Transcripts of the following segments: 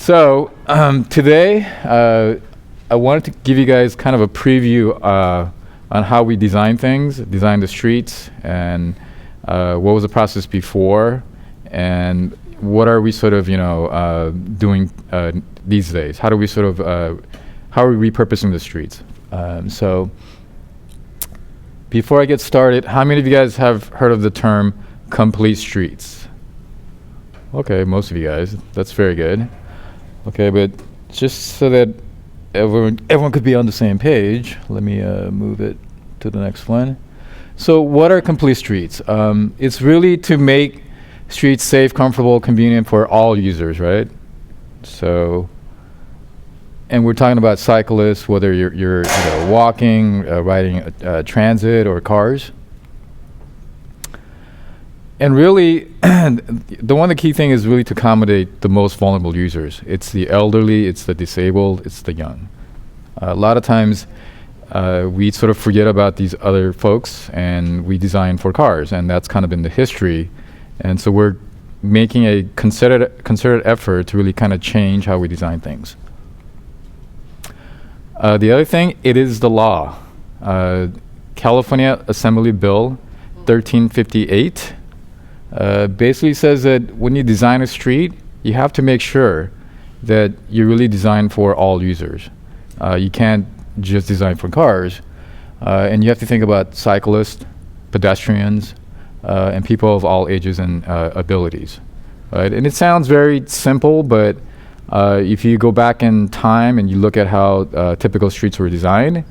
Today, I wanted to give you guys kind of a preview on how we design things, design the streets, and what was the process before, and what are we sort of, doing these days? How do we sort of, how are we repurposing the streets? So, before I get started, how many of you guys have heard of the term complete streets? Okay, most of you guys. That's very good. Okay, but just so that everyone could be on the same page, let me move it to the next one. So what are complete streets? It's really to make streets safe, comfortable, convenient for all users, right? So, and we're talking about cyclists, whether you're walking, riding transit, or cars. And really, the key thing is really to accommodate the most vulnerable users. It's the elderly, it's the disabled, it's the young. A lot of times, we sort of forget about these other folks, and we design for cars, and that's kind of been the history. And so we're making a concerted effort to really kind of change how we design things. The other thing, it is the law. California Assembly Bill 1358 basically says that when you design a street, you have to make sure that you really design for all users. You can't just design for cars, and you have to think about cyclists, pedestrians, and people of all ages and abilities. Right? And it sounds very simple, but if you go back in time and you look at how typical streets were designed,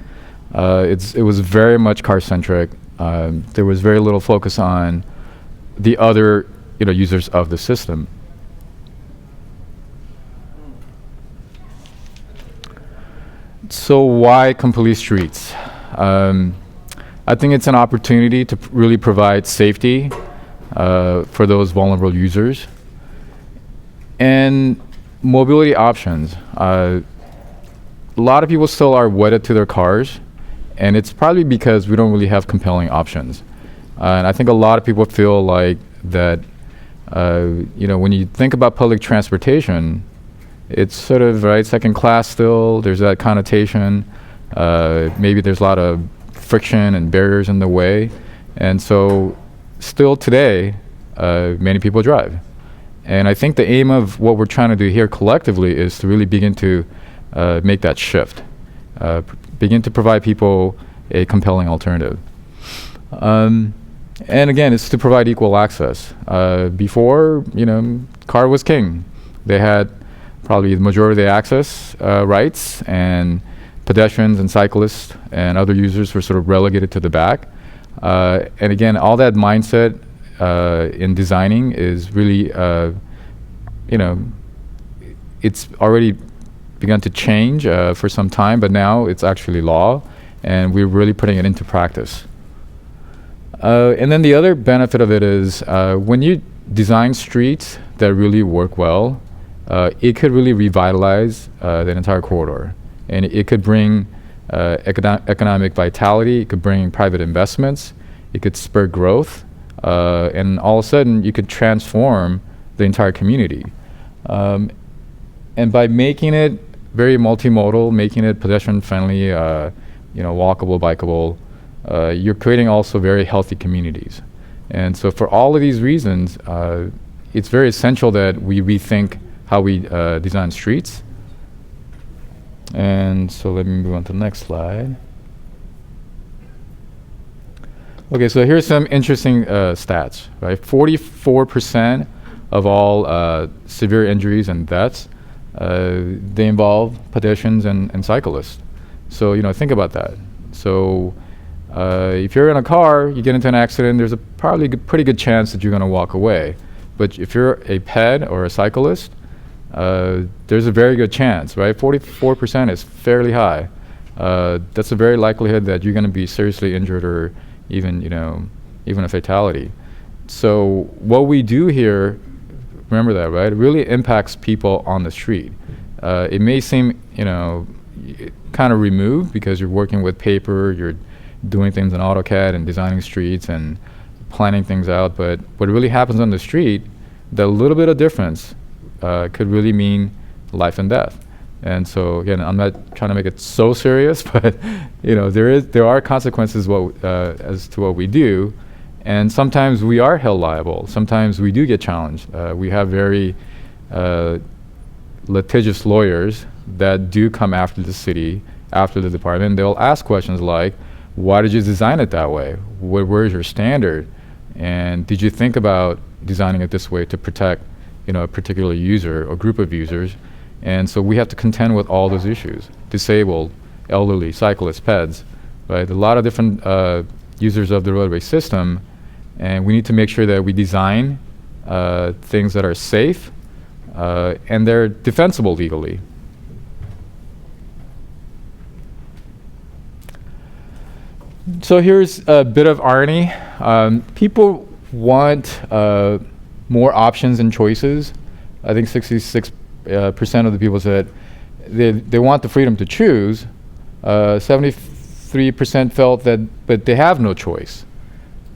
it was very much car-centric. There was very little focus on the other users of the system. So why complete streets? I think it's an opportunity to really provide safety for those vulnerable users and mobility options. A lot of people still are wedded to their cars, and it's probably because we don't really have compelling options. And I think a lot of people feel like that, when you think about public transportation, it's sort of second class still. There's that connotation. Maybe there's a lot of friction and barriers in the way. And so still today, many people drive. And I think the aim of what we're trying to do here collectively is to really begin to make that shift, begin to provide people a compelling alternative. And again, it's to provide equal access. Before, car was king. They had probably the majority of the access rights, and pedestrians and cyclists and other users were sort of relegated to the back. And again, all that mindset in designing is really, it's already begun to change for some time, but now it's actually law, and we're really putting it into practice. And then the other benefit of it is when you design streets that really work well, it could really revitalize the entire corridor. And it could bring economic vitality, it could bring private investments, it could spur growth, and all of a sudden you could transform the entire community. And by making it very multimodal, making it pedestrian friendly, walkable, bikeable, you're creating also very healthy communities. And so for all of these reasons, it's very essential that we rethink how we design streets. And so let me move on to the next slide. Okay, so here's some interesting stats, right? 44% of all severe injuries and deaths, they involve pedestrians and cyclists. So, think about that. So, if you're in a car, you get into an accident, there's a probably pretty good chance that you're going to walk away. But if you're a ped or a cyclist, there's a very good chance, right? 44% is fairly high. That's a very likelihood that you're going to be seriously injured or even a fatality. So what we do here, remember that, right? It really impacts people on the street. It may seem, kind of removed because you're working with paper, you're doing things in AutoCAD and designing streets and planning things out, but what really happens on the street, the little bit of difference could really mean life and death. And so again, I'm not trying to make it so serious, but there are consequences as to what we do, and sometimes we are held liable. Sometimes we do get challenged. We have very litigious lawyers that do come after the city, after the department. They'll ask questions like, why did you design it that way? Where's your standard? And did you think about designing it this way to protect a particular user or group of users? And so we have to contend with all those issues: disabled, elderly, cyclists, peds, right? A lot of different users of the roadway system, and we need to make sure that we design things that are safe and they're defensible legally. So here's a bit of irony. People want more options and choices. I think 66% of the people said they want the freedom to choose. 73% felt but they have no choice.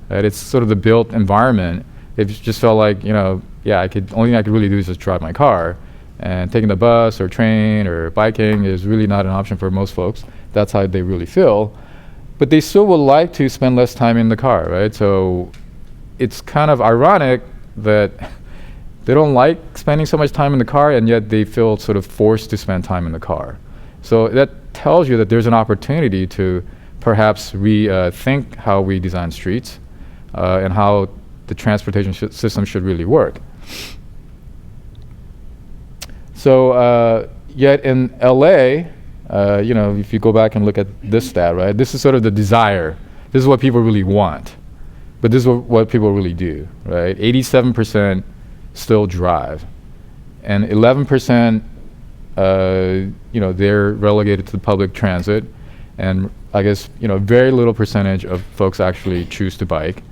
Right? It's sort of the built environment. They just felt like, only thing I could really do is just drive my car. And taking the bus or train or biking is really not an option for most folks. That's how they really feel. But they still would like to spend less time in the car, right? So it's kind of ironic that they don't like spending so much time in the car, and yet they feel sort of forced to spend time in the car. So that tells you that there's an opportunity to perhaps rethink how we design streets and how the transportation system should really work. So yet in LA, if you go back and look at this stat, right, this is sort of the desire. This is what people really want. But this is what people really do, right? 87% still drive. And 11%, they're relegated to public transit. And I guess, very little percentage of folks actually choose to bike.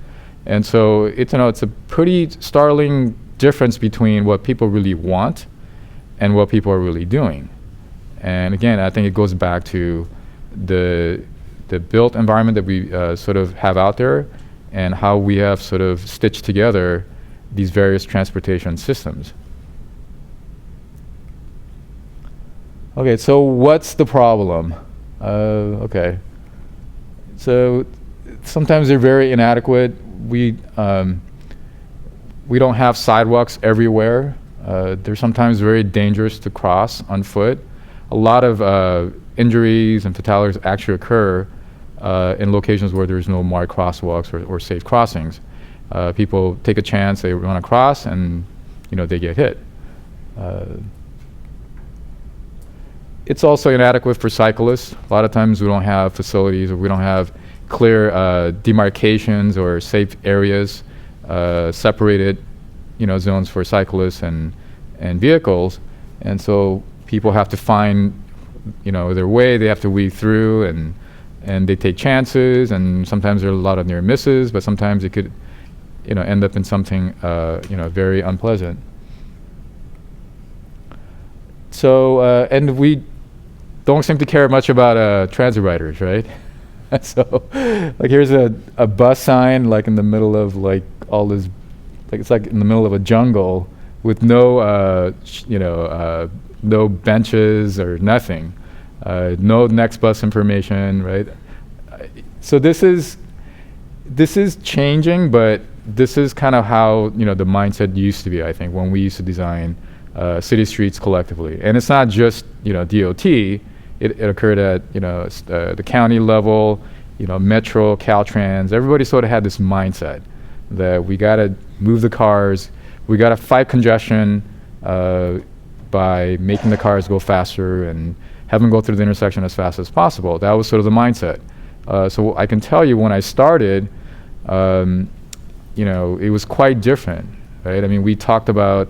And so it's a pretty startling difference between what people really want and what people are really doing. And again, I think it goes back to the built environment that we sort of have out there and how we have sort of stitched together these various transportation systems. Okay, so what's the problem? Okay. So sometimes they're very inadequate. We don't have sidewalks everywhere. They're sometimes very dangerous to cross on foot. A lot of injuries and fatalities actually occur in locations where there's no marked crosswalks or safe crossings. People take a chance, they run across, and they get hit. It's also inadequate for cyclists. A lot of times we don't have facilities, or we don't have clear demarcations or safe areas, separated zones for cyclists and vehicles. And so people have to find their way. They have to weave through, and they take chances, and sometimes there are a lot of near misses, but sometimes it could end up in something very unpleasant. So and we don't seem to care much about transit riders, right? So like here's a bus sign like in the middle of like all this, like it's like in the middle of a jungle with no no benches or nothing, no next bus information, right? So this is changing, but this is kind of how the mindset used to be, I think, when we used to design city streets collectively. And it's not just DOT. It occurred at the county level, Metro, Caltrans. Everybody sort of had this mindset that we got to move the cars, we got to fight congestion by making the cars go faster and have them go through the intersection as fast as possible. That was sort of the mindset. So I can tell you when I started, it was quite different, right? I mean, we talked about,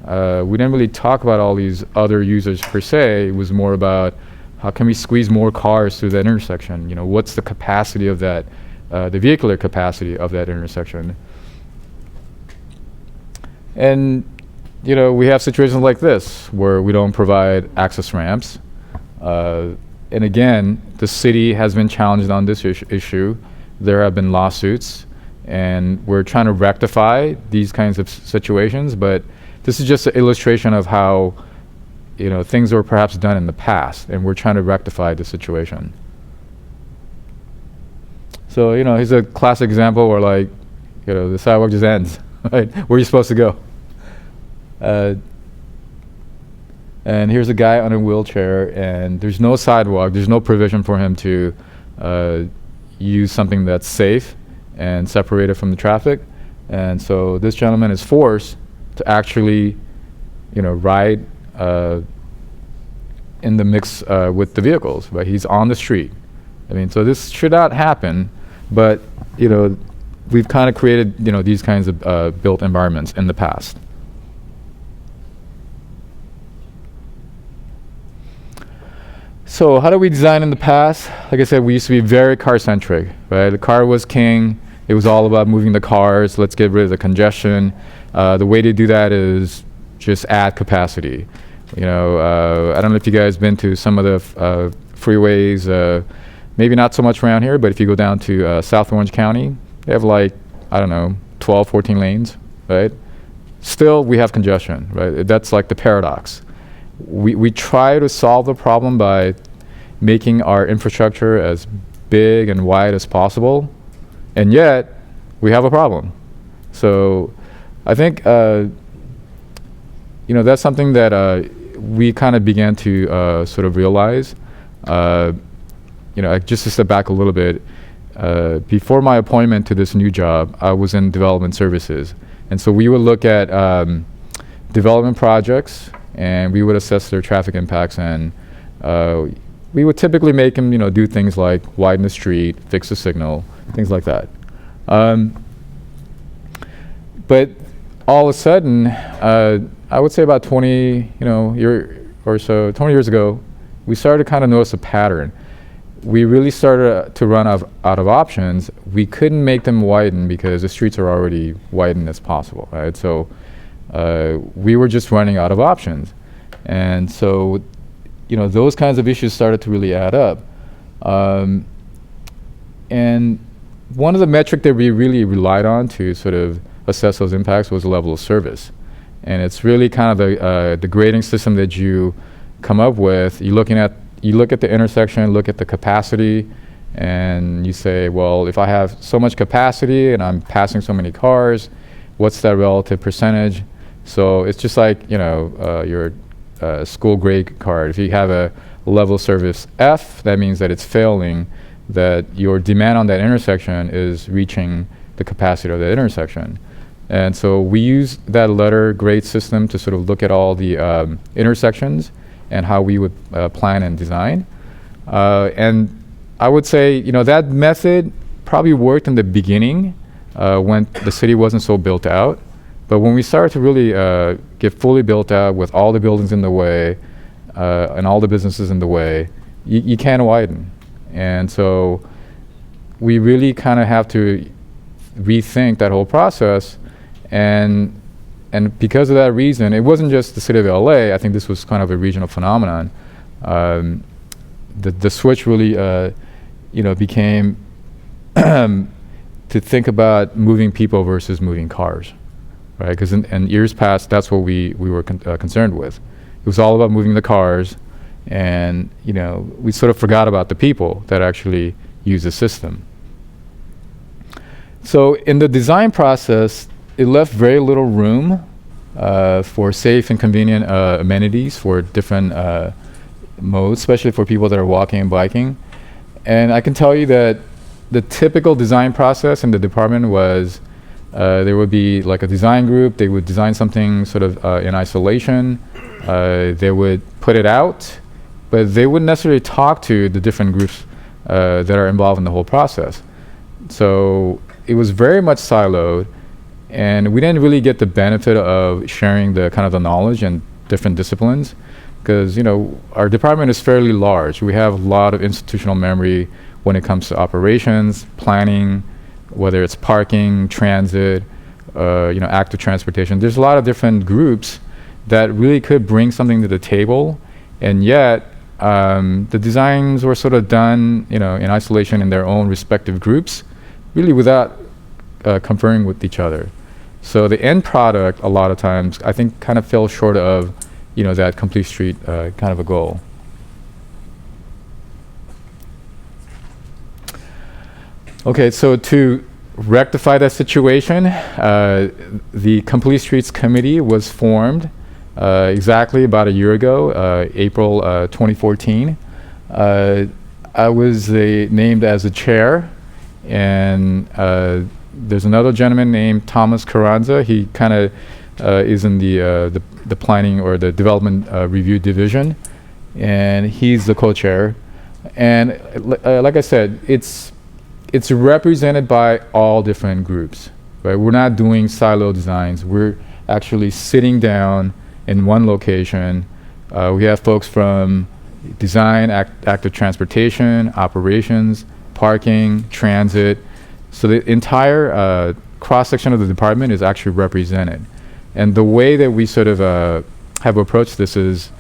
we didn't really talk about all these other users per se. It was more about how can we squeeze more cars through that intersection? What's the capacity of that, the vehicular capacity of that intersection? And, we have situations like this where we don't provide access ramps. And again, the city has been challenged on this issue. There have been lawsuits, and we're trying to rectify these kinds of situations, but this is just an illustration of how things were perhaps done in the past, and we're trying to rectify the situation. So, here's a classic example where, like, the sidewalk just ends, right? Where are you supposed to go? And here's a guy on a wheelchair, and there's no sidewalk, there's no provision for him to use something that's safe and separated from the traffic. And so this gentleman is forced to actually, ride in the mix with the vehicles, right? He's on the street. I mean, so this should not happen, but, we've kind of created, these kinds of built environments in the past. So how do we design in the past? Like I said, we used to be very car-centric, right? The car was king. It was all about moving the cars. Let's get rid of the congestion. The way to do that is just add capacity. I don't know if you guys been to some of the freeways, maybe not so much around here, but if you go down to South Orange County, they have 12, 14 lanes, right? Still, we have congestion, right? That's like the paradox. We try to solve the problem by making our infrastructure as big and wide as possible, and yet we have a problem. So I think that's something that we kind of began to sort of realize. Just to step back a little bit, before my appointment to this new job, I was in development services, and so we would look at development projects, and we would assess their traffic impacts, and we would typically make them, do things like widen the street, fix the signal, things like that. But all of a sudden, I would say about 20 years ago, we started to kind of notice a pattern. We really started to run out of options. We couldn't make them widen because the streets are already widened as possible, right? So we were just running out of options. And so, those kinds of issues started to really add up. And one of the metrics that we really relied on to sort of assess those impacts was the level of service. And it's really kind of the grading system that you come up with. You look at the intersection, look at the capacity, and you say, well, if I have so much capacity and I'm passing so many cars, what's that relative percentage? So it's just like, your school grade card. If you have a level of service F, that means that it's failing, that your demand on that intersection is reaching the capacity of that intersection. And so we use that letter grade system to sort of look at all the intersections and how we would plan and design. And I would say, that method probably worked in the beginning when the city wasn't so built out. But when we started to really get fully built out with all the buildings in the way and all the businesses in the way, you can't widen. And so we really kind of have to rethink that whole process. And because of that reason, it wasn't just the city of LA. I think this was kind of a regional phenomenon. The switch really, became to think about moving people versus moving cars, right? Because in years past, that's what we were concerned with. It was all about moving the cars, and we sort of forgot about the people that actually use the system. So in the design process, it left very little room for safe and convenient amenities for different modes, especially for people that are walking and biking. And I can tell you that the typical design process in the department was there would be like a design group. They would design something sort of in isolation. They would put it out, but they wouldn't necessarily talk to the different groups that are involved in the whole process. So it was very much siloed, and we didn't really get the benefit of sharing the kind of the knowledge and different disciplines, because our department is fairly large. We have a lot of institutional memory when it comes to operations, planning, whether it's parking, transit, active transportation. There's a lot of different groups that really could bring something to the table, and yet the designs were sort of done, in isolation in their own respective groups, really without conferring with each other. So the end product, a lot of times, I think, kind of fell short of that complete street kind of a goal. Okay, so to rectify that situation, the Complete Streets Committee was formed exactly about a year ago, April 2014. I was named as the chair, and there's another gentleman named Thomas Carranza. He kind of is in the planning or the development review division, and he's the co-chair. And like I said, it's represented by all different groups, right? We're not doing silo designs. We're actually sitting down in one location. We have folks from design, active transportation, operations, parking, transit. So the entire cross-section of the department is actually represented. And the way that we sort of have approached this is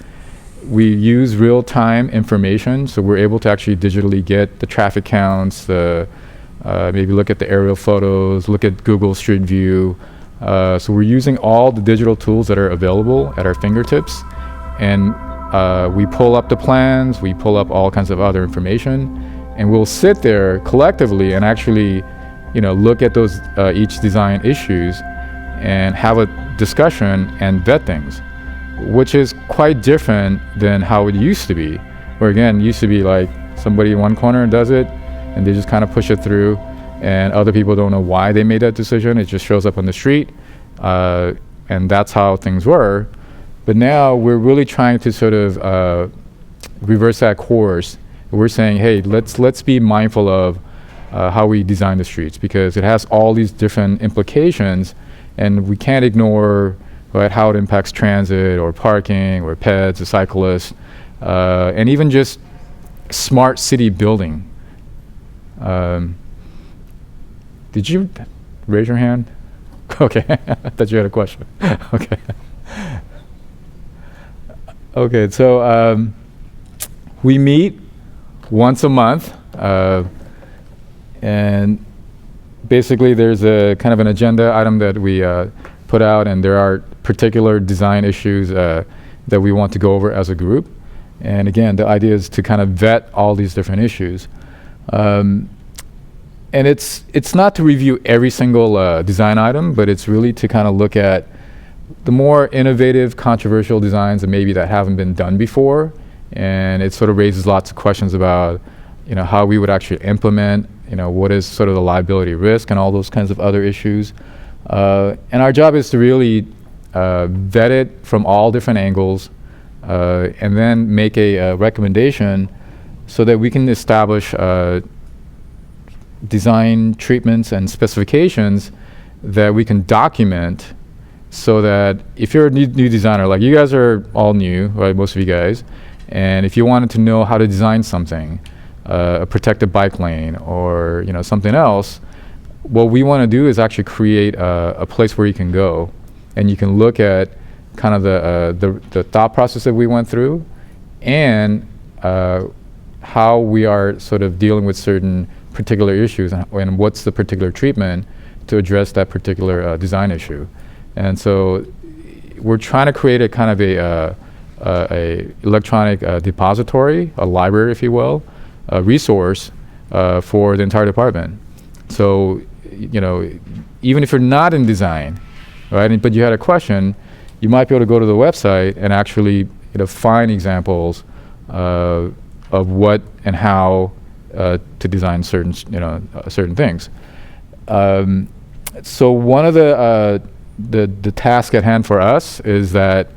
we use real-time information, so we're able to actually digitally get the traffic counts, maybe look at the aerial photos, look at Google Street View. So we're using all the digital tools that are available at our fingertips, and we pull up the plans, we pull up all kinds of other information, and we'll sit there collectively and actually, look at those each design issues and have a discussion and vet things, which is quite different than how it used to be, where again, it used to be like somebody in one corner does it and they just kind of push it through, and other people don't know why they made that decision. It just shows up on the street, and that's how things were. But now we're really trying to sort of reverse that course. We're saying, hey, let's be mindful of how we design the streets, because it has all these different implications, and we can't ignore how it impacts transit or parking or peds or cyclists, and even just smart city building. Did you raise your hand? Okay, I thought you had a question. Okay. Okay, so we meet once a month, and basically there's a kind of an agenda item that we put out, and there are particular design issues that we want to go over as a group. And again, the idea is to kind of vet all these different issues. And it's not to review every single design item, but it's really to kind of look at the more innovative, controversial designs that maybe that haven't been done before. And it sort of raises lots of questions about, how we would actually implement, what is sort of the liability risk and all those kinds of other issues. And our job is to really vet it from all different angles, and then make a recommendation so that we can establish design treatments and specifications that we can document, so that if you're a new designer, like you guys are all new, right, most of you guys, and if you wanted to know how to design something, a protected bike lane or something else, what we want to do is actually create a place where you can go and you can look at kind of the thought process that we went through, and how we are sort of dealing with certain particular issues, and what's the particular treatment to address that particular design issue. And so we're trying to create a kind of a electronic depository, a library, if you will, a resource for the entire department. So, even if you're not in design, right, but you had a question, you might be able to go to the website and actually find examples of what and how to design certain things. So one of the task at hand for us is that,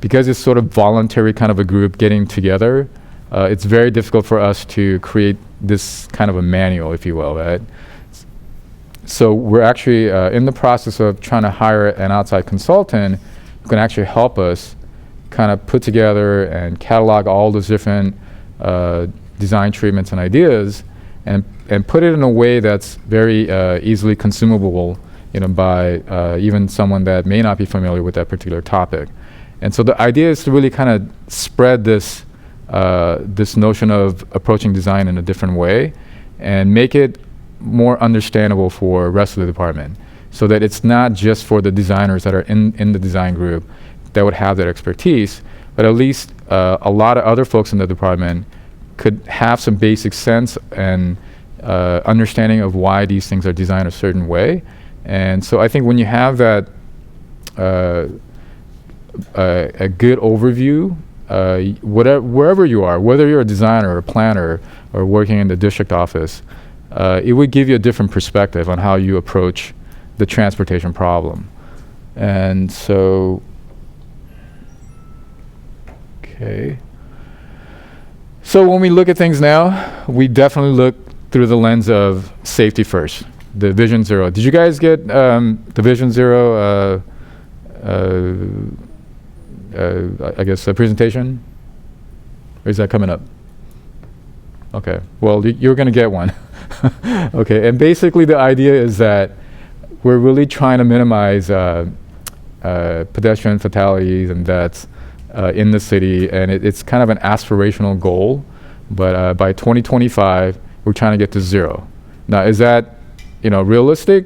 because it's sort of voluntary kind of a group getting together, it's very difficult for us to create this kind of a manual, if you will, right? So we're actually in the process of trying to hire an outside consultant who can actually help us kind of put together and catalog all those different design treatments and ideas, and put it in a way that's very easily consumable, by even someone that may not be familiar with that particular topic. And so the idea is to really kind of spread this notion of approaching design in a different way, and make it more understandable for the rest of the department, so that it's not just for the designers that are in the design group that would have that expertise, but at least a lot of other folks in the department could have some basic sense and understanding of why these things are designed a certain way. And so I think when you have that a good overview, wherever you are, whether you're a designer or a planner or working in the district office, it would give you a different perspective on how you approach the transportation problem. And so, okay. So when we look at things now, we definitely look through the lens of safety first, the Vision Zero. Did you guys get the Vision Zero, I guess, a presentation? Or is that coming up? Okay, well, you're going to get one. Okay, and basically the idea is that we're really trying to minimize pedestrian fatalities and deaths in the city, and it's kind of an aspirational goal, but by 2025, we're trying to get to zero. Now, is that, realistic?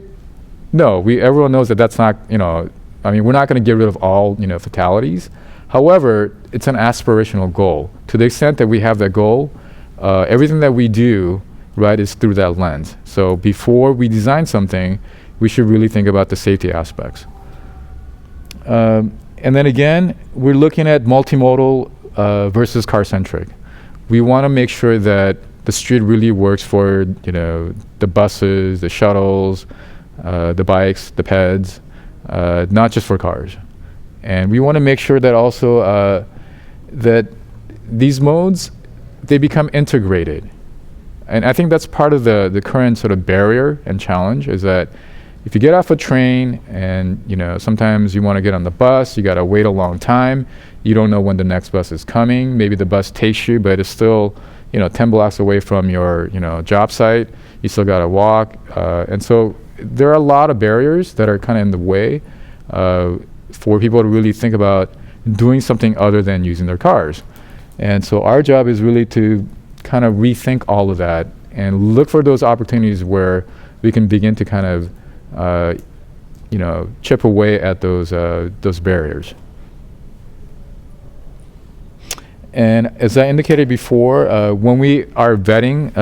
No, everyone knows that that's not, I mean, we're not going to get rid of all, fatalities. However, it's an aspirational goal. To the extent that we have that goal, everything that we do, right, is through that lens. So before we design something, we should really think about the safety aspects. And then again, we're looking at multimodal versus car-centric. We want to make sure that the street really works for, the buses, the shuttles, the bikes, the peds, not just for cars. And we want to make sure that also that these modes, they become integrated. And I think that's part of the current sort of barrier and challenge, is that if you get off a train and, sometimes you want to get on the bus, you got to wait a long time. You don't know when the next bus is coming. Maybe the bus takes you, but it's still, 10 blocks away from your, job site. You still got to walk. And so there are a lot of barriers that are kind of in the way for people to really think about doing something other than using their cars. And so our job is really to kind of rethink all of that and look for those opportunities where we can begin to kind of chip away at those barriers. And as I indicated before, when we are vetting,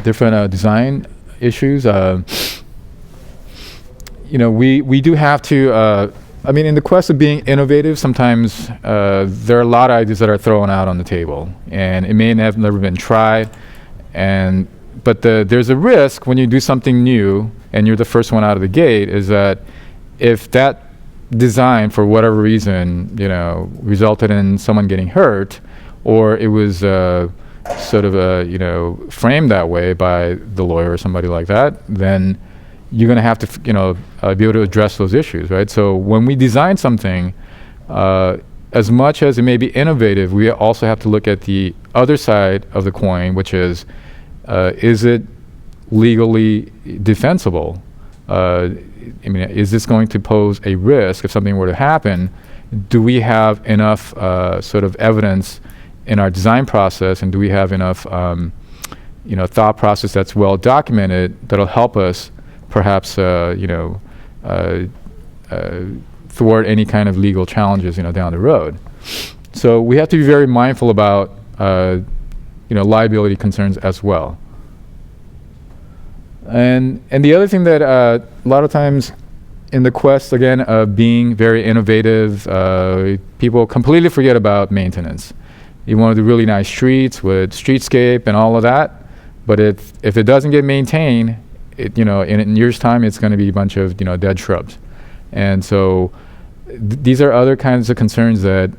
different design issues, we do have to. In the quest of being innovative, sometimes there are a lot of ideas that are thrown out on the table, and it may have never been tried, but there's a risk when you do something new and you're the first one out of the gate, is that if that design, for whatever reason, resulted in someone getting hurt, or it was framed that way by the lawyer or somebody like that, then you're going to have to, be able to address those issues, right? So when we design something, as much as it may be innovative, we also have to look at the other side of the coin, which is it legally defensible? Is this going to pose a risk if something were to happen? Do we have enough sort of evidence in our design process, and do we have enough, thought process that's well documented that'll help us perhaps, thwart any kind of legal challenges, down the road? So we have to be very mindful about, liability concerns as well. And the other thing that a lot of times in the quest, again, of being very innovative, people completely forget about maintenance. You want to do really nice streets with streetscape and all of that, but if it doesn't get maintained, in years' time, it's going to be a bunch of dead shrubs. And so these are other kinds of concerns that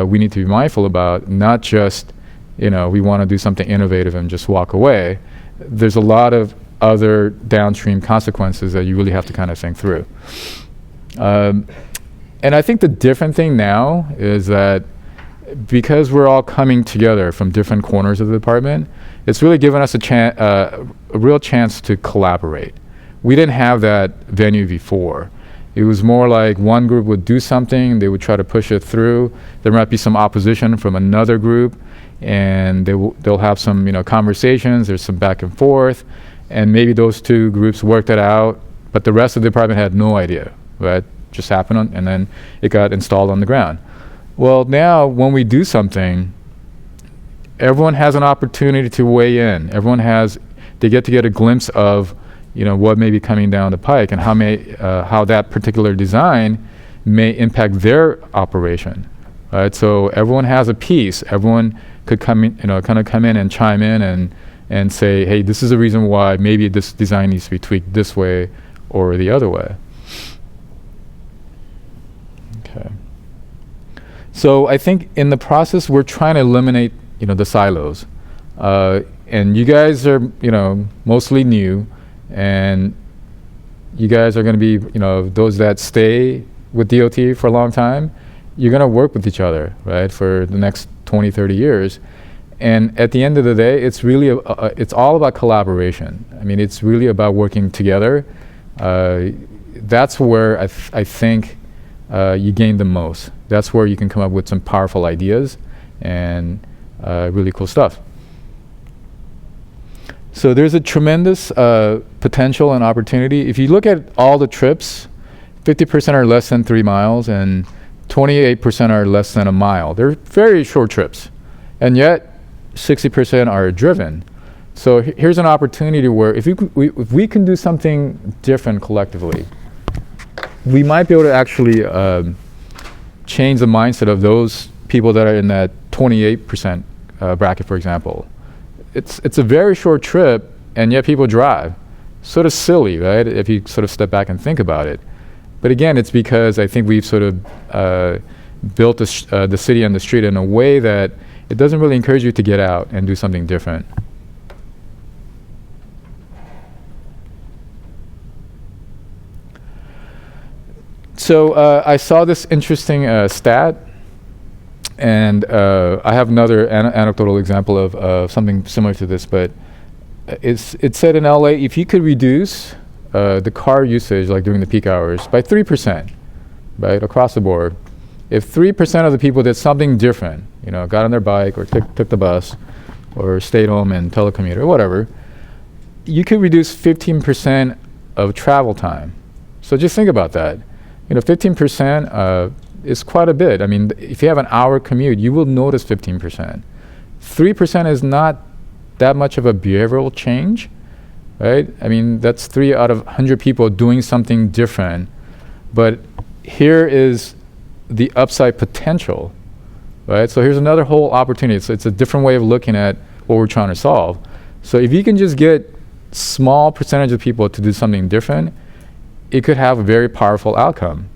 we need to be mindful about. Not just we want to do something innovative and just walk away. There's a lot of other downstream consequences that you really have to kind of think through. And I think the different thing now is that because we're all coming together from different corners of the department, it's really given us a real chance to collaborate. We didn't have that venue before. It was more like one group would do something, they would try to push it through. There might be some opposition from another group, and they'll have some conversations. There's some back and forth, and maybe those two groups worked it out, but the rest of the department had no idea, right? Just happened, and then it got installed on the ground. Well, now when we do something, everyone has an opportunity to weigh in. They get to get a glimpse of, what may be coming down the pike and how that particular design may impact their operation. Right? So everyone has a piece. Everyone could come in, kind of come in and chime in and say, hey, this is the reason why maybe this design needs to be tweaked this way or the other way. Okay. So I think in the process, we're trying to eliminate, the silos. And you guys are, mostly new, and you guys are going to be, those that stay with DOT for a long time. You're going to work with each other, right, for the next 20, 30 years. And at the end of the day, it's really, it's all about collaboration. I mean, it's really about working together. That's where I think you gain the most. That's where you can come up with some powerful ideas and really cool stuff. So there's a tremendous potential and opportunity. If you look at all the trips, 50% are less than 3 miles and 28% are less than a mile. They're very short trips. And yet, 60% are driven. So here's an opportunity where if we can do something different collectively, we might be able to actually change the mindset of those people that are in that 28% bracket, for example. It's a very short trip, and yet people drive. Sort of silly, right, if you sort of step back and think about it. But again, it's because I think we've sort of built the city and the street in a way that it doesn't really encourage you to get out and do something different. So I saw this interesting stat, and I have another anecdotal example of something similar to this, but it said in LA, if you could reduce the car usage, like during the peak hours, by 3%, right, across the board, if 3% of the people did something different, got on their bike or took the bus or stayed home and telecommute or whatever, you could reduce 15% of travel time. So just think about that. 15% is quite a bit. I mean, if you have an hour commute, you will notice 15%. 3% is not that much of a behavioral change, right? I mean, that's 3 out of 100 people doing something different. But here is the upside potential, right? So here's another whole opportunity. So it's a different way of looking at what we're trying to solve. So if you can just get small percentage of people to do something different, it could have a very powerful outcome.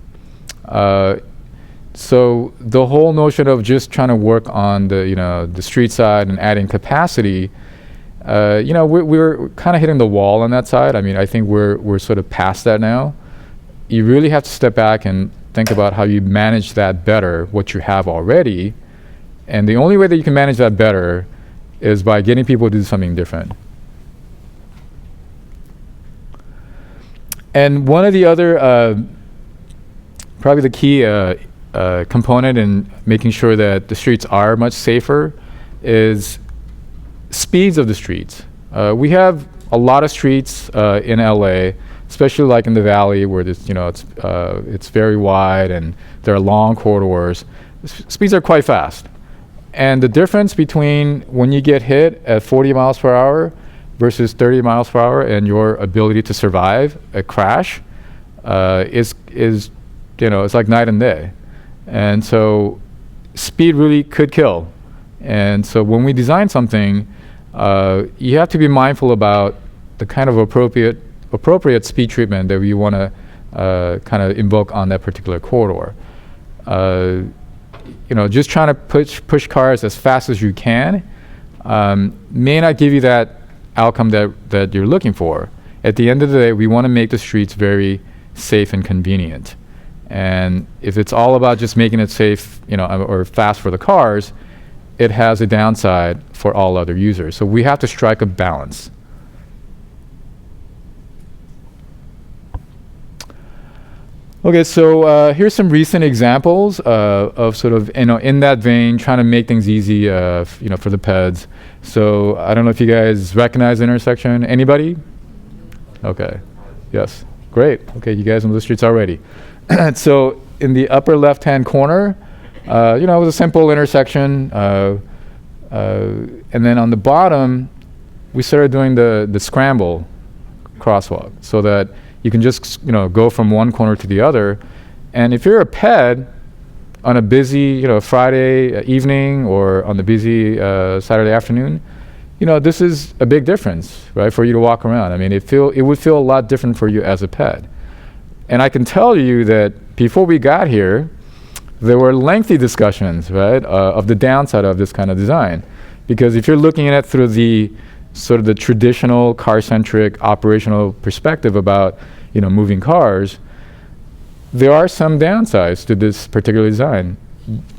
So the whole notion of just trying to work on the street side and adding capacity, we're kind of hitting the wall on that side. I mean, I think we're sort of past that now. You really have to step back and think about how you manage that better, what you have already. And the only way that you can manage that better is by getting people to do something different. And one of the other, probably the key component in making sure that the streets are much safer is speeds of the streets. We have a lot of streets in LA, especially like in the valley where it's very wide and there are long corridors. Speeds are quite fast. And the difference between when you get hit at 40 miles per hour versus 30 miles per hour and your ability to survive a crash is it's like night and day. And so speed really could kill. And so when we design something, you have to be mindful about the kind of appropriate speed treatment that we want to kind of invoke on that particular corridor. Just trying to push cars as fast as you can may not give you that outcome that you're looking for. At the end of the day, we want to make the streets very safe and convenient. And if it's all about just making it safe, or fast for the cars, it has a downside for all other users. So we have to strike a balance. Okay, so here's some recent examples of sort of, in that vein, trying to make things easy, for the peds. So I don't know if you guys recognize the intersection. Anybody? Okay. Yes. Great. Okay, you guys know the streets already. So in the upper left-hand corner, It was a simple intersection. And then on the bottom, we started doing the scramble crosswalk so that you can just go from one corner to the other. And if you're a ped on a busy Friday evening or on the busy Saturday afternoon, this is a big difference, right, for you to walk around. I mean, it would feel a lot different for you as a ped. And I can tell you that before we got here, there were lengthy discussions, right, of the downside of this kind of design. Because if you're looking at it through the sort of the traditional car-centric operational perspective about, moving cars, there are some downsides to this particular design.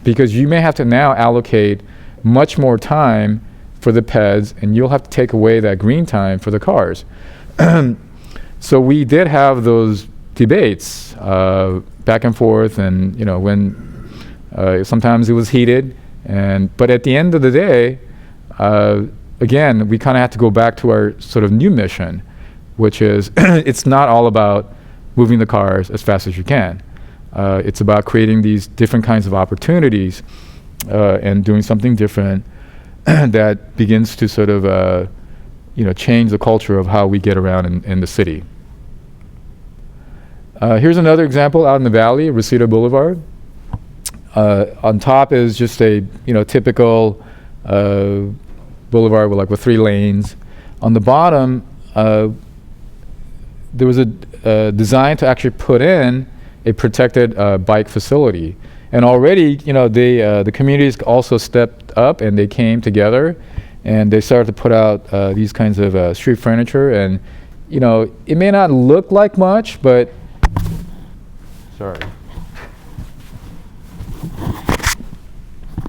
Because you may have to now allocate much more time for the PEDs, and you'll have to take away that green time for the cars. So we did have those debates back and forth, and when sometimes it was heated, but at the end of the day, again, we kind of had to go back to our sort of new mission, which is it's not all about moving the cars as fast as you can. It's about creating these different kinds of opportunities and doing something different that begins to sort of change the culture of how we get around in the city. Here's another example out in the valley, Reseda Boulevard. On top is just a typical boulevard with 3 lanes. On the bottom, there was a design to actually put in a protected bike facility, and already the communities also stepped up and they came together, and they started to put out these kinds of street furniture, and it may not look like much, but sorry.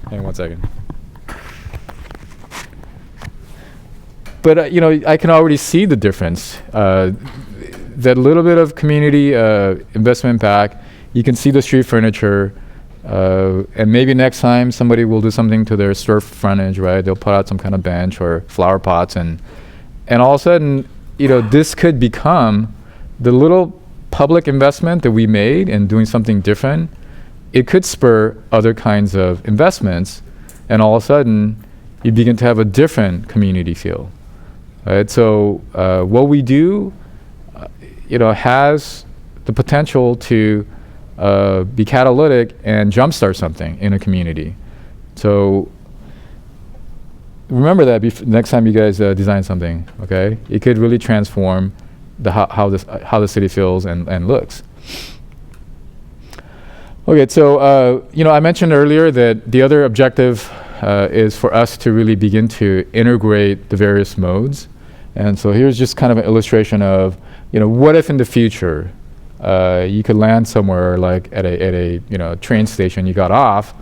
Hang on 1 second. But I can already see the difference. That little bit of community investment back. You can see the street furniture, and maybe next time somebody will do something to their store frontage, right? They'll put out some kind of bench or flower pots, and all of a sudden, this could become the little public investment that we made in doing something different. It could spur other kinds of investments, and all of a sudden, you begin to have a different community feel. Right? So what we do, has the potential to be catalytic and jumpstart something in a community. So remember that next time you guys design something, okay? It could really transform how the city feels and looks. Okay, so I mentioned earlier that the other objective is for us to really begin to integrate the various modes. And so here's just kind of an illustration of, what if in the future you could land somewhere like at a train station, you got off,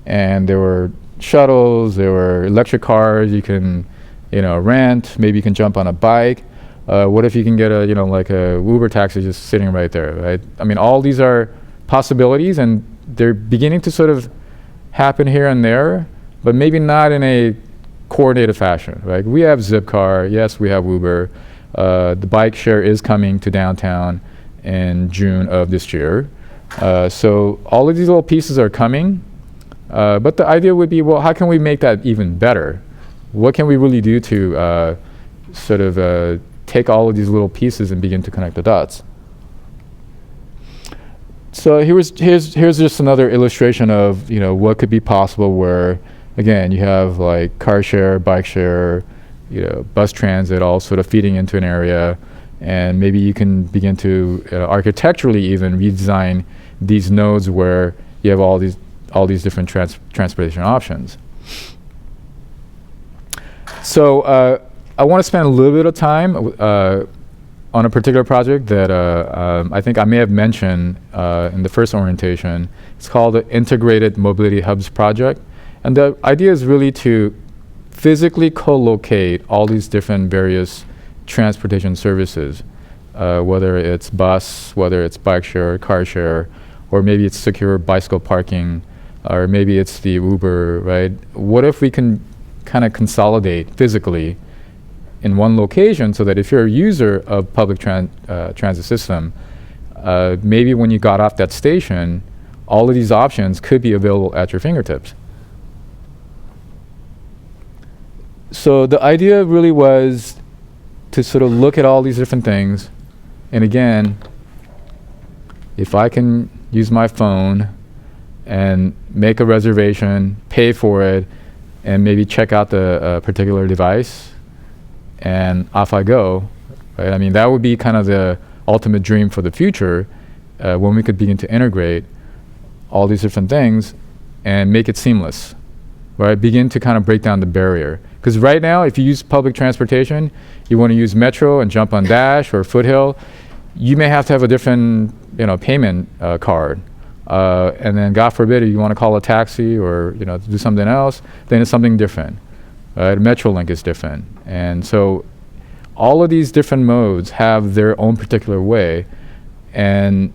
and there were shuttles, there were electric cars you can rent, maybe you can jump on a bike. What if you can get a Uber taxi just sitting right there, right? I mean, all these are possibilities, and they're beginning to sort of happen here and there, but maybe not in a coordinated fashion, right? We have Zipcar, yes, we have Uber. The bike share is coming to downtown in June of this year. So all of these little pieces are coming, but the idea would be, well, how can we make that even better? What can we really do to sort of take all of these little pieces and begin to connect the dots? So here's just another illustration of what could be possible where, again, you have like car share, bike share, bus transit, all sort of feeding into an area, and maybe you can begin to architecturally even redesign these nodes where you have all these different transportation options. So I want to spend a little bit of time on a particular project that I think I may have mentioned in the first orientation. It's called the Integrated Mobility Hubs Project. And the idea is really to physically co-locate all these different various transportation services, whether it's bus, whether it's bike share, car share, or maybe it's secure bicycle parking, or maybe it's the Uber, right? What if we can kind of consolidate physically in one location so that if you're a user of public transit system, maybe when you got off that station, all of these options could be available at your fingertips. So the idea really was to sort of look at all these different things. And again, if I can use my phone and make a reservation, pay for it, and maybe check out the particular device, and off I go, right? I mean, that would be kind of the ultimate dream for the future, when we could begin to integrate all these different things and make it seamless, right? Begin to kind of break down the barrier. Because right now, if you use public transportation, you want to use Metro and jump on Dash or Foothill, you may have to have a different, payment card. And then, God forbid, if you want to call a taxi or do something else, then it's something different. Metrolink is different, and so all of these different modes have their own particular way, and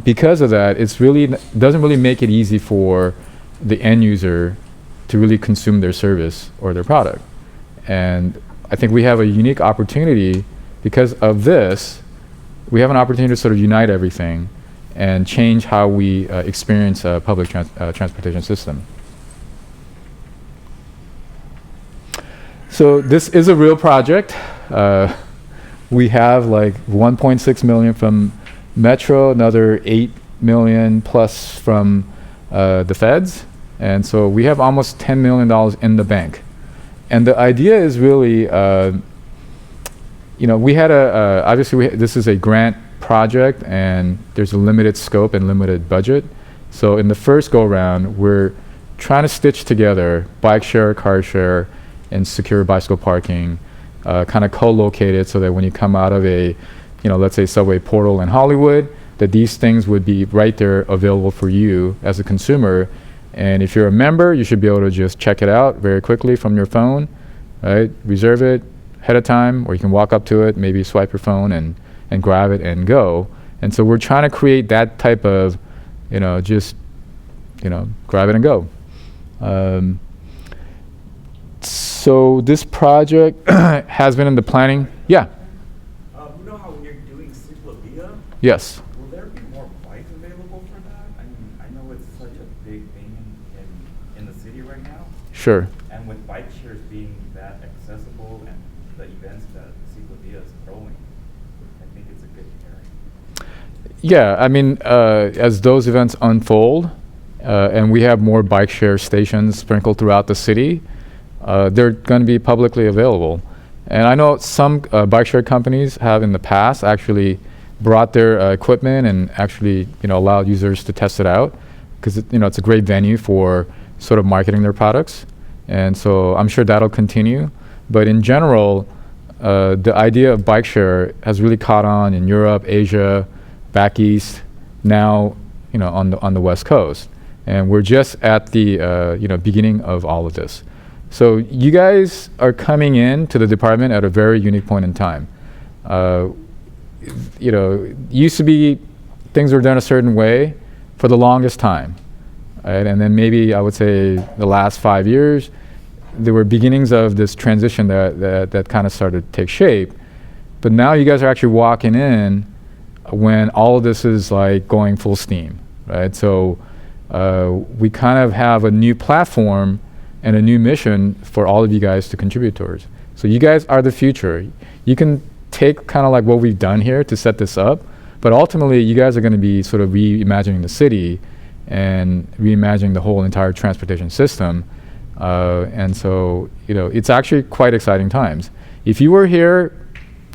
because of that, it's really doesn't really make it easy for the end user to really consume their service or their product. And I think we have a unique opportunity because of this. We have an opportunity to sort of unite everything and change how we experience a public transportation system. So this is a real project. We have like 1.6 million from Metro, another 8 million plus from the feds. And so we have almost $10 million in the bank. And the idea is really, we had obviously this is a grant project and there's a limited scope and limited budget. So in the first go round, we're trying to stitch together bike share, car share, and secure bicycle parking, kind of co-located so that when you come out of a, let's say subway portal in Hollywood, that these things would be right there available for you as a consumer. And if you're a member, you should be able to just check it out very quickly from your phone, right? Reserve it ahead of time, or you can walk up to it, maybe swipe your phone and grab it and go. And so we're trying to create that type of, just, grab it and go. So this project has been in the planning. Yeah. You know how when you're doing cyclovia, Yes. will there be more bikes available for that? I mean, I know it's such a big thing in the city right now. Sure. And with bike shares being that accessible and the events that cyclovia is throwing, I think it's a good pairing. Yeah, I mean, as those events unfold, and we have more bike share stations sprinkled throughout the city, they're going to be publicly available. And I know some bike share companies have in the past actually brought their equipment and actually allowed users to test it out because it's a great venue for sort of marketing their products. And so I'm sure that'll continue. But in general, the idea of bike share has really caught on in Europe, Asia, back east, now on the West Coast. And we're just at the beginning of all of this. So you guys are coming in to the department at a very unique point in time. Used to be things were done a certain way for the longest time, right? And then maybe I would say the last 5 years, there were beginnings of this transition that kind of started to take shape. But now you guys are actually walking in when all of this is like going full steam, right? So we kind of have a new platform and a new mission for all of you guys to contribute towards. So you guys are the future. You can take kind of like what we've done here to set this up, but ultimately you guys are going to be sort of reimagining the city and reimagining the whole entire transportation system. And so, it's actually quite exciting times. If you were here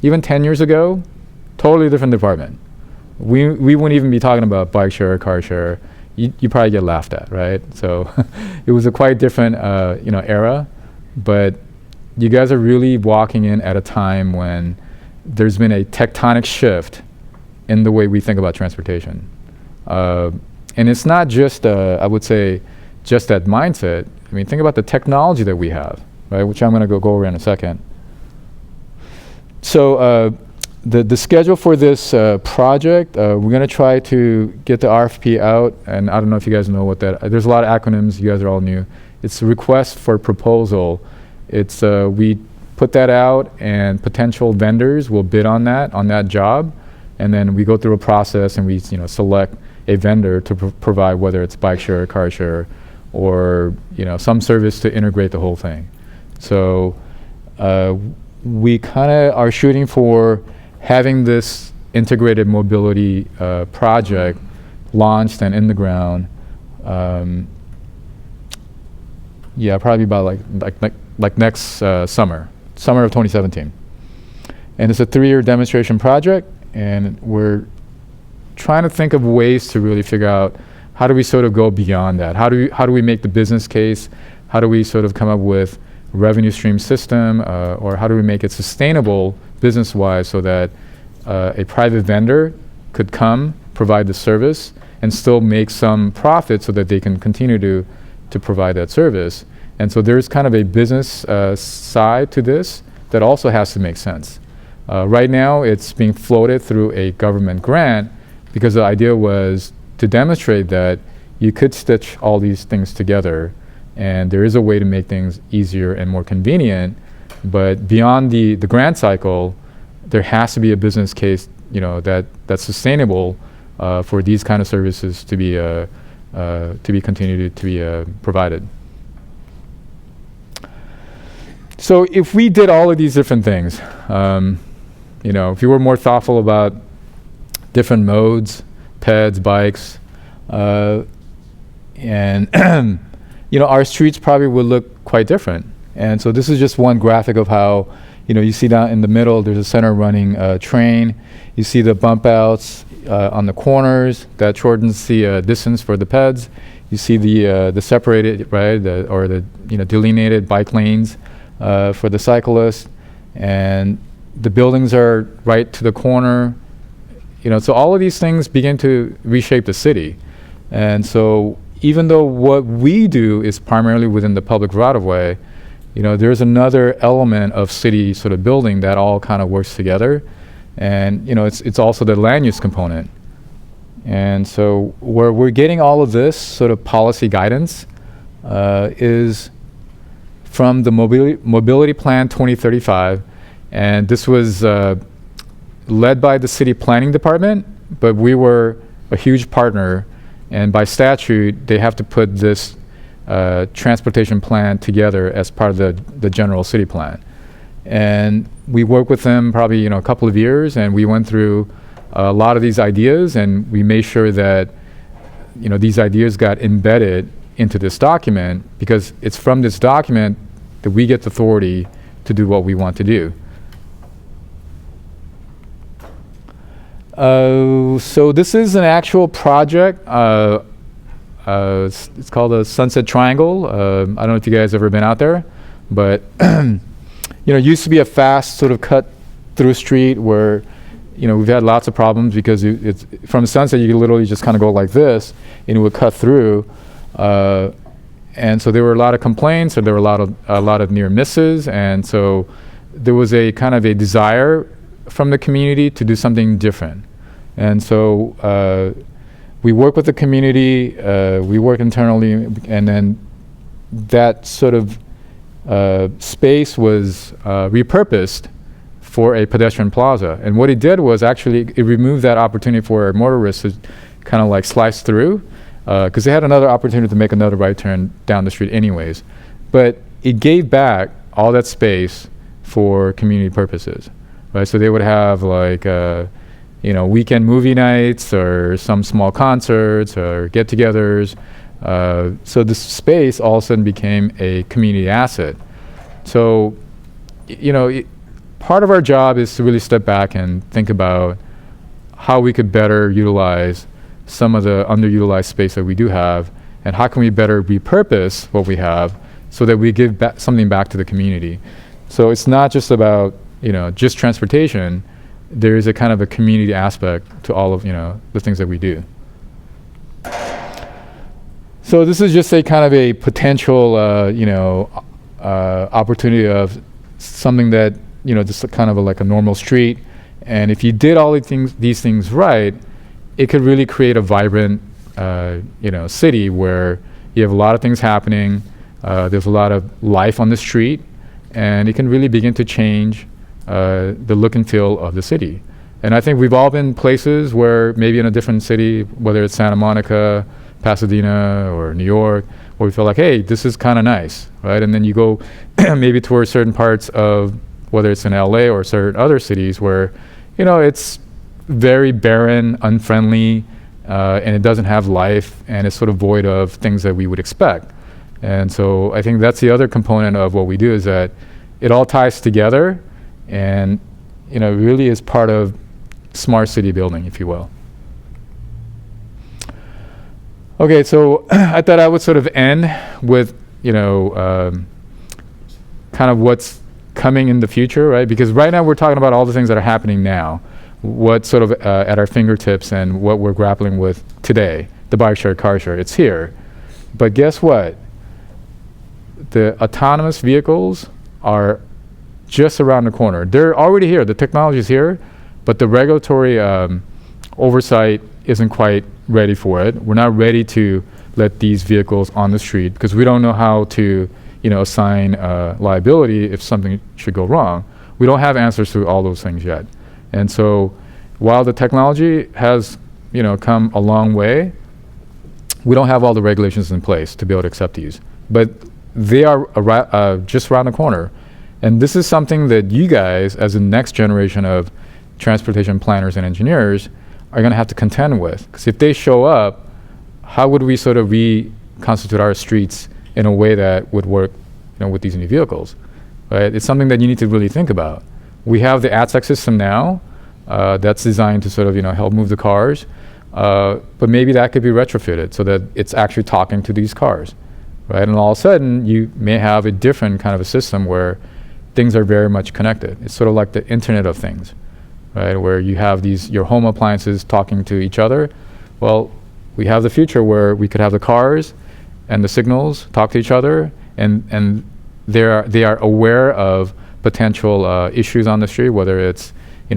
even 10 years ago, totally different department. We wouldn't even be talking about bike share, car share. You probably get laughed at, right? So it was a quite different, era, but you guys are really walking in at a time when there's been a tectonic shift in the way we think about transportation. And it's not just, I would say, just that mindset. I mean, think about the technology that we have, right? Which I'm going to go over in a second. So the schedule for this project, we're going to try to get the RFP out, and I don't know if you guys know what that. There's a lot of acronyms. You guys are all new. It's a request for proposal. It's we put that out, and potential vendors will bid on that job, and then we go through a process and we select a vendor to provide, whether it's bike share, car share, or some service to integrate the whole thing. So we kind of are shooting for having this integrated mobility project launched and in the ground. Yeah, probably about like next summer of 2017. And it's a 3-year demonstration project, and we're trying to think of ways to really figure out how do we sort of go beyond that. How do we make the business case? How do we sort of come up with revenue stream system, or how do we make it sustainable business-wise so that a private vendor could come, provide the service, and still make some profit so that they can continue to provide that service. And so there's kind of a business side to this that also has to make sense. Right now, it's being floated through a government grant because the idea was to demonstrate that you could stitch all these things together, and there is a way to make things easier and more convenient. But beyond the grant cycle, there has to be a business case, that's sustainable for these kind of services to be continued to be provided. So if we did all of these different things, if you were more thoughtful about different modes, peds, bikes, and our streets probably would look quite different. And so this is just one graphic of how, you see down in the middle, there's a center running train. You see the bump outs on the corners that shortens the distance for the peds. You see the separated, right, the delineated bike lanes for the cyclists, and the buildings are right to the corner. So all of these things begin to reshape the city. And so even though what we do is primarily within the public right-of-way, there's another element of city sort of building that all kind of works together. And it's also the land use component. And so where we're getting all of this sort of policy guidance is from the Mobility Plan 2035. And this was led by the city planning department, but we were a huge partner. And by statute, they have to put this transportation plan together as part of the general city plan. And we worked with them probably a couple of years, and we went through a lot of these ideas, and we made sure that these ideas got embedded into this document, because it's from this document that we get the authority to do what we want to do. So this is an actual project. It's called a Sunset Triangle. I don't know if you guys ever been out there, but it used to be a fast sort of cut through street where we've had lots of problems because it's from Sunset you could literally just kind of go like this and it would cut through, and so there were a lot of complaints, and there were a lot of near misses, and so there was a kind of a desire from the community to do something different. And so we work with the community, we work internally, and then that sort of space was repurposed for a pedestrian plaza. And what it did was actually it removed that opportunity for motorists to kind of like slice through, because they had another opportunity to make another right turn down the street anyways. But it gave back all that space for community purposes, right? So they would have like weekend movie nights or some small concerts or get-togethers. So this space all of a sudden became a community asset. So, part of our job is to really step back and think about how we could better utilize some of the underutilized space that we do have, and how can we better repurpose what we have so that we give something back to the community. So it's not just about, just transportation. There is a kind of a community aspect to all of, the things that we do. So this is just a kind of a potential, opportunity of something that, just kind of like a normal street. And if you did all these things right, it could really create a vibrant, city where you have a lot of things happening. There's a lot of life on the street, and it can really begin to change the look and feel of the city. And I think we've all been places where maybe in a different city, whether it's Santa Monica, Pasadena, or New York, where we feel like, hey, this is kind of nice, right? And then you go maybe towards certain parts of, whether it's in LA or certain other cities where, it's very barren, unfriendly, and it doesn't have life, and it's sort of void of things that we would expect. And so I think that's the other component of what we do, is that it all ties together, and really is part of smart city building, if you will. Okay, so I thought I would sort of end with kind of what's coming in the future, right? Because right now we're talking about all the things that are happening now, what's sort of at our fingertips and what we're grappling with today. The bike share, car share, it's here. But guess what? The autonomous vehicles are just around the corner. They're already here. The technology is here, but the regulatory oversight isn't quite ready for it. We're not ready to let these vehicles on the street because we don't know how to, assign liability if something should go wrong. We don't have answers to all those things yet. And so while the technology has, come a long way, we don't have all the regulations in place to be able to accept these. But they are just around the corner. And this is something that you guys, as the next generation of transportation planners and engineers, are going to have to contend with. Because if they show up, how would we sort of reconstitute our streets in a way that would work, with these new vehicles? Right? It's something that you need to really think about. We have the ATSEC system now that's designed to sort of, help move the cars. But maybe that could be retrofitted so that it's actually talking to these cars. Right? And all of a sudden, you may have a different kind of a system where things are very much connected. It's sort of like the Internet of Things, right? Where you have your home appliances talking to each other. Well, we have the future where we could have the cars and the signals talk to each other, and they are aware of potential issues on the street, whether it's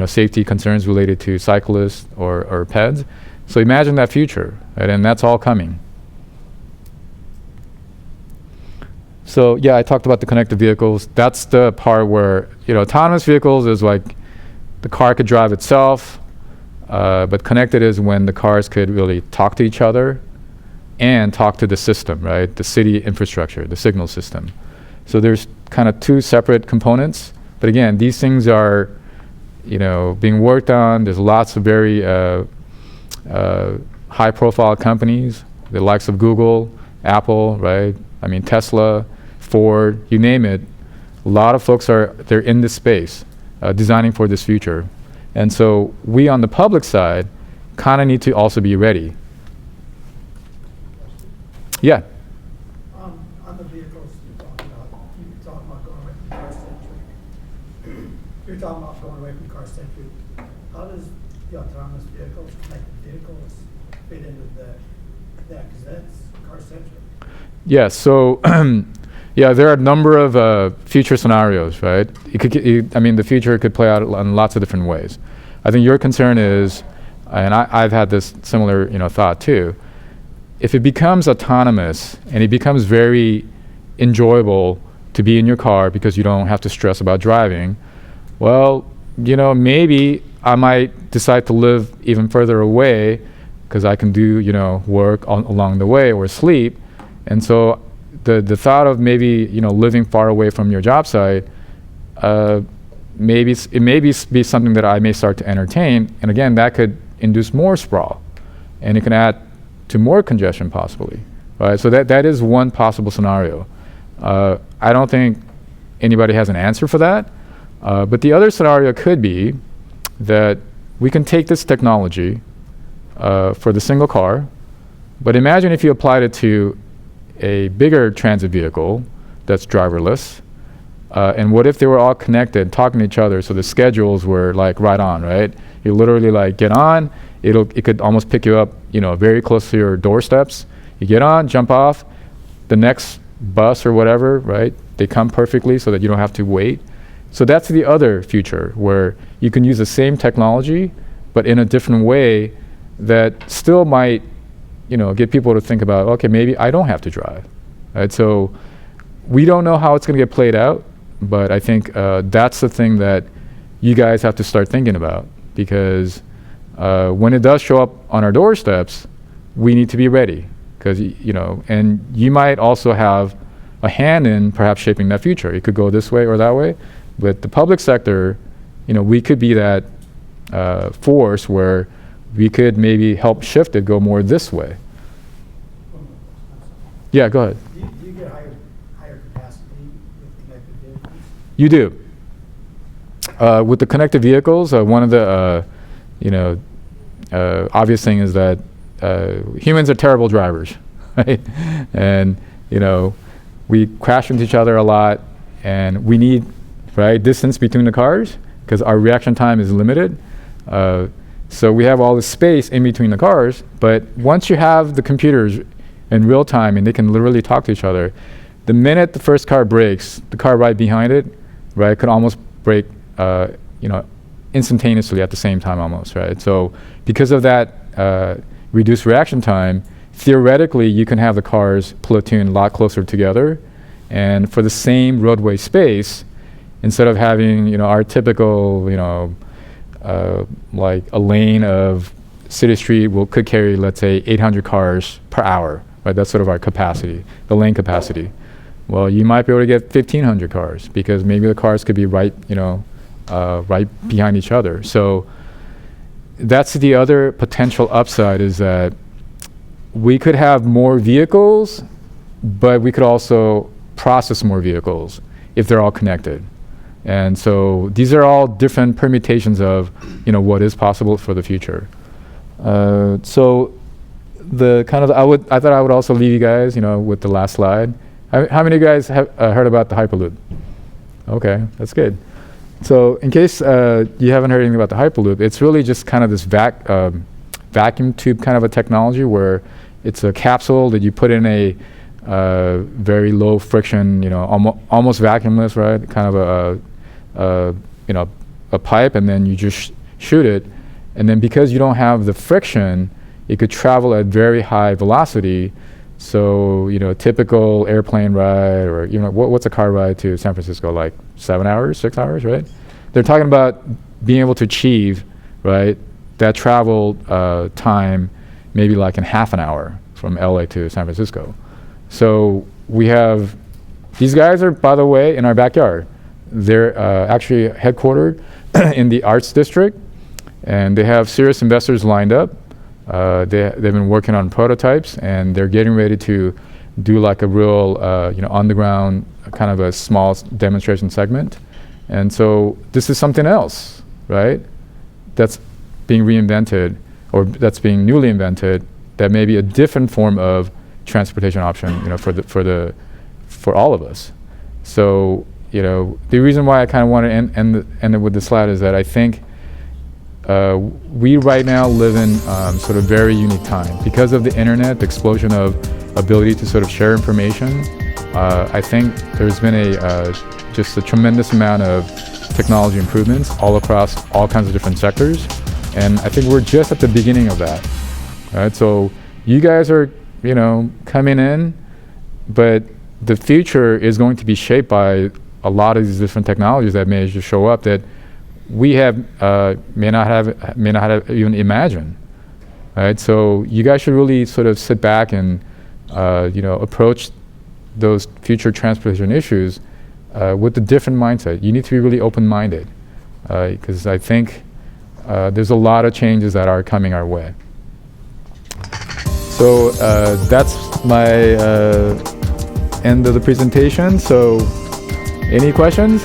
safety concerns related to cyclists or peds. So imagine that future, right? And that's all coming. So yeah, I talked about the connected vehicles. That's the part where autonomous vehicles is like the car could drive itself, but connected is when the cars could really talk to each other and talk to the system, right? The city infrastructure, the signal system. So there's kind of two separate components. But again, these things are being worked on. There's lots of very high-profile companies, the likes of Google, Apple, right? I mean, Tesla, Ford, you name it. A lot of folks they're in this space, designing for this future. And so we on the public side kind of need to also be ready. Yeah. On the vehicles you talked about going away from car-centric. You're talking about going away from car-centric. How does the autonomous vehicles, connected vehicles, fit into that? Because that's car-centric. Yeah, so there are a number of future scenarios, right? The future could play out in lots of different ways. I think your concern is, and I've had this similar thought too, if it becomes autonomous and it becomes very enjoyable to be in your car because you don't have to stress about driving, well, maybe I might decide to live even further away because I can do, work along the way or sleep. And so the thought of maybe, living far away from your job site, it may be something that I may start to entertain. And again, that could induce more sprawl, and it can add to more congestion possibly, right? So that is one possible scenario. I don't think anybody has an answer for that. But the other scenario could be that we can take this technology for the single car, but imagine if you applied it to a bigger transit vehicle that's driverless, and what if they were all connected, talking to each other, so the schedules were like right on, right? You literally like get on, it could almost pick you up, very close to your doorsteps. You get on, jump off, the next bus or whatever, right? They come perfectly so that you don't have to wait. So that's the other future where you can use the same technology, but in a different way that still might, get people to think about, okay, maybe I don't have to drive, right? So we don't know how it's going to get played out, but I think that's the thing that you guys have to start thinking about. because when it does show up on our doorsteps, we need to be ready. Because, and you might also have a hand in perhaps shaping that future. It could go this way or that way. But the public sector, we could be that force where we could maybe help shift it, go more this way. Yeah, go ahead. Do you get higher capacity with connected vehicles? You do. With the connected vehicles, one of the obvious thing is that humans are terrible drivers, right? And we crash into each other a lot, and we need distance between the cars because our reaction time is limited. So we have all this space in between the cars, but once you have the computers in real time and they can literally talk to each other, the minute the first car brakes, the car right behind it, could almost brake, instantaneously at the same time almost, right? So because of that reduced reaction time, theoretically you can have the cars platoon a lot closer together, and for the same roadway space, instead of having our typical like a lane of city street could carry, let's say, 800 cars per hour, right? That's sort of our capacity, the lane capacity. Well, you might be able to get 1,500 cars because maybe the cars could be right behind each other. So that's the other potential upside, is that we could have more vehicles, but we could also process more vehicles if they're all connected. And so these are all different permutations of what is possible for the future. So the kind of I thought I would also leave you guys with the last slide. How many of you guys have heard about the Hyperloop? Okay, that's good. So in case you haven't heard anything about the Hyperloop, it's really just kind of this vacuum tube kind of a technology where it's a capsule that you put in a very low friction, almost vacuumless, right? Kind of a pipe, and then you just shoot it, and then because you don't have the friction, it could travel at very high velocity. So typical airplane ride, or what's a car ride to San Francisco, like 7 hours, 6 hours, right? They're talking about being able to achieve, right, that travel time maybe like in half an hour from LA to San Francisco. So we have, these guys are, by the way, in our backyard. They're actually headquartered in the Arts District, and they have serious investors lined up. They've been working on prototypes, and they're getting ready to do like a real, on the ground kind of a small demonstration segment. And so this is something else, right? That's being reinvented, or that's being newly invented, that may be a different form of transportation option, for all of us. So, the reason why I kind of want to end it with this slide is that I think we right now live in sort of very unique time because of the internet, the explosion of ability to sort of share information. I think there's been just a tremendous amount of technology improvements all across all kinds of different sectors, and I think we're just at the beginning of that. Right? So you guys are coming in, but the future is going to be shaped by a lot of these different technologies that may just show up that we have may not have even imagined. Right? So you guys should really sort of sit back and approach those future transportation issues with a different mindset. You need to be really open-minded, because I think there's a lot of changes that are coming our way. So that's my end of the presentation. So any questions?